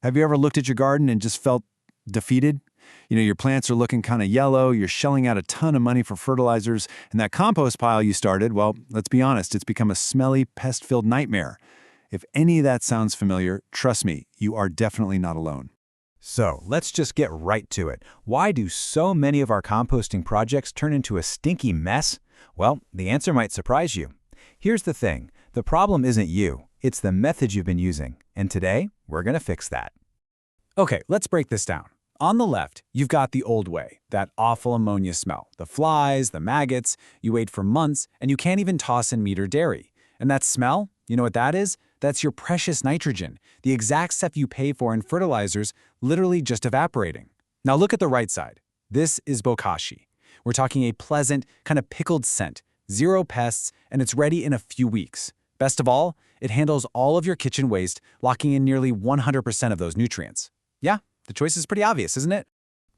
Have you ever looked at your garden and just felt defeated? Your plants are looking kind of yellow, you're shelling out a ton of money for fertilizers, and that compost pile you started, well, let's be honest, it's become a smelly, pest-filled nightmare. If any of that sounds familiar, trust me, you are definitely not alone. So, let's just get right to it. Why do so many of our composting projects turn into a stinky mess? Well, the answer might surprise you. Here's the thing. The problem isn't you. It's the method you've been using. And today, we're going to fix that. Okay, let's break this down. On the left, you've got the old way, that awful ammonia smell. The flies, the maggots, you wait for months, and you can't even toss in meat or dairy. And that smell, you know what that is? That's your precious nitrogen, the exact stuff you pay for in fertilizers, literally just evaporating. Now look at the right side. This is Bokashi. We're talking a pleasant, kind of pickled scent, 0 pests, and it's ready in a few weeks. Best of all, it handles all of your kitchen waste, locking in nearly 100% of those nutrients. Yeah, the choice is pretty obvious, isn't it?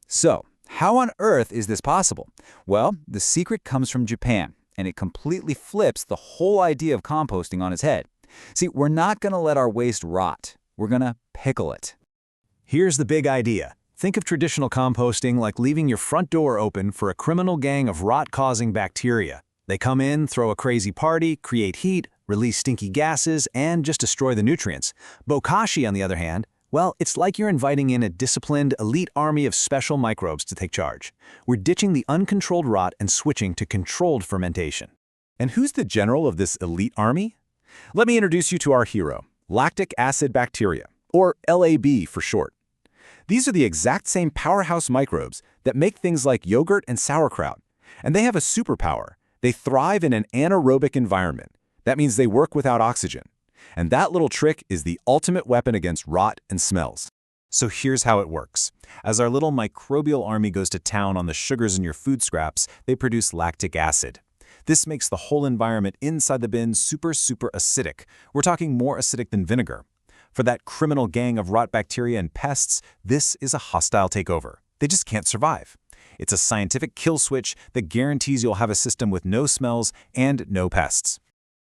So, how on earth is this possible? Well, the secret comes from Japan, and it completely flips the whole idea of composting on its head. See, we're not going to let our waste rot. We're going to pickle it. Here's the big idea. Think of traditional composting like leaving your front door open for a criminal gang of rot-causing bacteria. They come in, throw a crazy party, create heat, release stinky gases, and just destroy the nutrients. Bokashi, on the other hand, well, it's like you're inviting in a disciplined, elite army of special microbes to take charge. We're ditching the uncontrolled rot and switching to controlled fermentation. And who's the general of this elite army? Let me introduce you to our hero, lactic acid bacteria, or LAB for short. These are the exact same powerhouse microbes that make things like yogurt and sauerkraut. And they have a superpower. They thrive in an anaerobic environment. That means they work without oxygen. And that little trick is the ultimate weapon against rot and smells. So here's how it works. As our little microbial army goes to town on the sugars in your food scraps, they produce lactic acid. This makes the whole environment inside the bin super acidic. We're talking more acidic than vinegar. For that criminal gang of rot bacteria and pests, this is a hostile takeover. They just can't survive. It's a scientific kill switch that guarantees you'll have a system with no smells and no pests.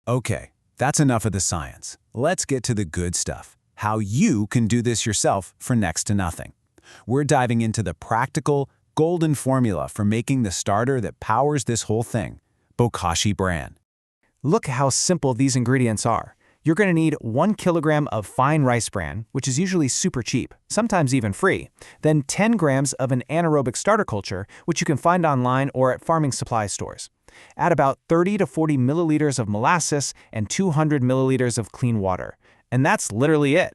Okay, that's enough of the science. Let's get to the good stuff. How you can do this yourself for next to nothing. We're diving into the practical, golden formula for making the starter that powers this whole thing, Bokashi bran. Look how simple these ingredients are. You're going to need 1 kilogram of fine rice bran, which is usually super cheap, sometimes even free, then 10 grams of an anaerobic starter culture, which you can find online or at farming supply stores. Add about 30 to 40 milliliters of molasses and 200 milliliters of clean water. And that's literally it.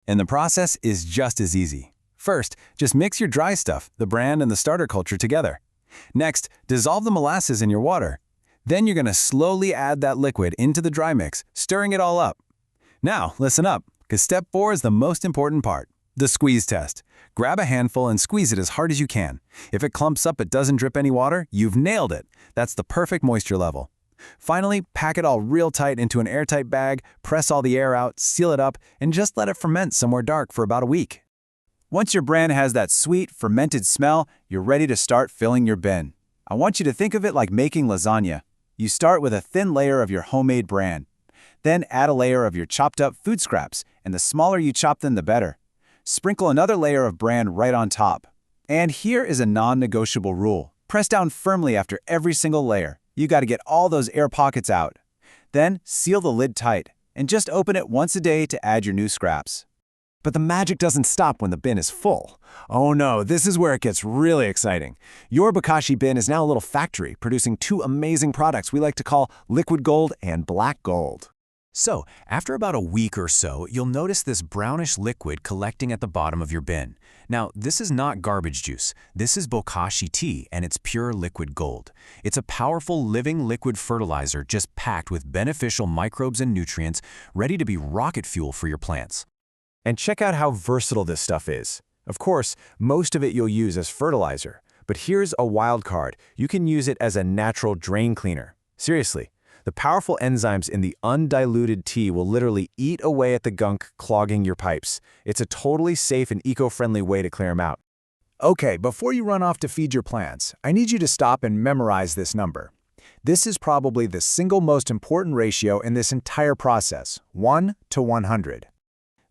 And the process is just as easy. First, just mix your dry stuff, the bran and the starter culture together. Next, dissolve the molasses in your water. Then you're going to slowly add that liquid into the dry mix, stirring it all up. Now, listen up, because step 4 is the most important part, the squeeze test. Grab a handful and squeeze it as hard as you can. If it clumps up but doesn't drip any water, you've nailed it. That's the perfect moisture level. Finally, pack it all real tight into an airtight bag, press all the air out, seal it up, and just let it ferment somewhere dark for about a week. Once your bran has that sweet, fermented smell, you're ready to start filling your bin. I want you to think of it like making lasagna. You start with a thin layer of your homemade bran. Then add a layer of your chopped up food scraps, and the smaller you chop them, the better. Sprinkle another layer of bran right on top. And here is a non-negotiable rule. Press down firmly after every single layer. You got to get all those air pockets out. Then seal the lid tight, and just open it once a day to add your new scraps. But the magic doesn't stop when the bin is full. Oh no, this is where it gets really exciting. Your Bokashi bin is now a little factory producing 2 amazing products we like to call liquid gold and black gold. So, after about a week or so, you'll notice this brownish liquid collecting at the bottom of your bin. Now, this is not garbage juice. This is Bokashi tea, and it's pure liquid gold. It's a powerful living liquid fertilizer just packed with beneficial microbes and nutrients, ready to be rocket fuel for your plants. And check out how versatile this stuff is. Of course, most of it you'll use as fertilizer, but here's a wild card. You can use it as a natural drain cleaner. Seriously, the powerful enzymes in the undiluted tea will literally eat away at the gunk clogging your pipes. It's a totally safe and eco-friendly way to clear them out. Okay, before you run off to feed your plants, I need you to stop and memorize this number. This is probably the single most important ratio in this entire process, 1 to 100.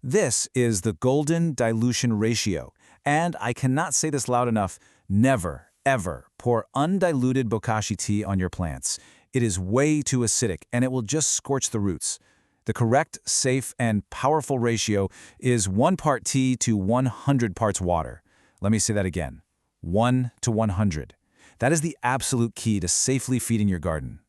This is the golden dilution ratio, and I cannot say this loud enough, never, ever pour undiluted bokashi tea on your plants. It is way too acidic, and it will just scorch the roots. The correct, safe, and powerful ratio is 1 part tea to 100 parts water. Let me say that again. 1 to 100. That is the absolute key to safely feeding your garden.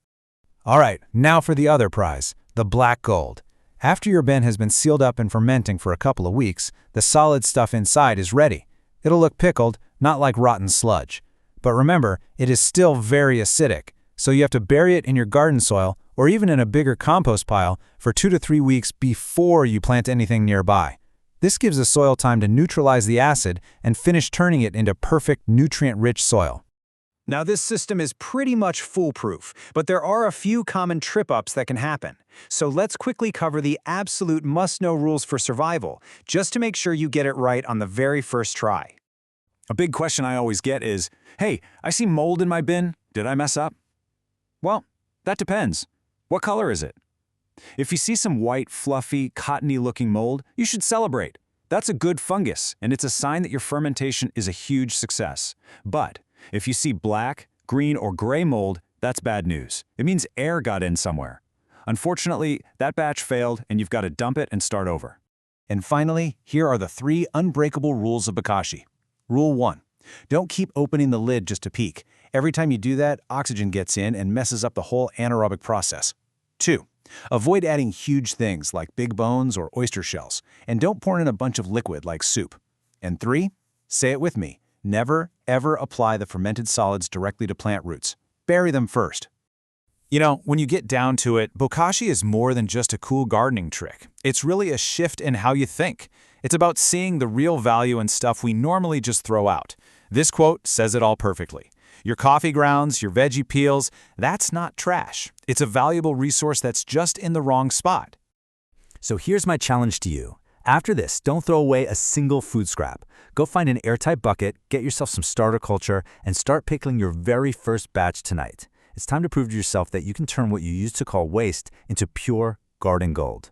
All right, now for the other prize, the black gold. After your bin has been sealed up and fermenting for a couple of weeks, the solid stuff inside is ready. It'll look pickled, not like rotten sludge. But remember, it is still very acidic, so you have to bury it in your garden soil or even in a bigger compost pile for 2 to 3 weeks before you plant anything nearby. This gives the soil time to neutralize the acid and finish turning it into perfect nutrient-rich soil. Now, this system is pretty much foolproof, but there are a few common trip-ups that can happen. So let's quickly cover the absolute must-know rules for survival, just to make sure you get it right on the very first try. A big question I always get is, hey, I see mold in my bin. Did I mess up? Well, that depends. What color is it? If you see some white, fluffy, cottony-looking mold, you should celebrate. That's a good fungus, and it's a sign that your fermentation is a huge success. But if you see black, green, or gray mold, that's bad news. It means air got in somewhere. Unfortunately, that batch failed, and you've got to dump it and start over. And finally, here are the 3 unbreakable rules of Bokashi. Rule 1. Don't keep opening the lid just to peek. Every time you do that, oxygen gets in and messes up the whole anaerobic process. 2. Avoid adding huge things like big bones or oyster shells, and don't pour in a bunch of liquid like soup. And 3. Say it with me. Never, ever apply the fermented solids directly to plant roots. Bury them first. You know, when you get down to it, Bokashi is more than just a cool gardening trick. It's really a shift in how you think. It's about seeing the real value in stuff we normally just throw out. This quote says it all perfectly. Your coffee grounds, your veggie peels, that's not trash. It's a valuable resource that's just in the wrong spot. So here's my challenge to you. After this, don't throw away a single food scrap. Go find an airtight bucket, get yourself some starter culture, and start pickling your very first batch tonight. It's time to prove to yourself that you can turn what you used to call waste into pure garden gold.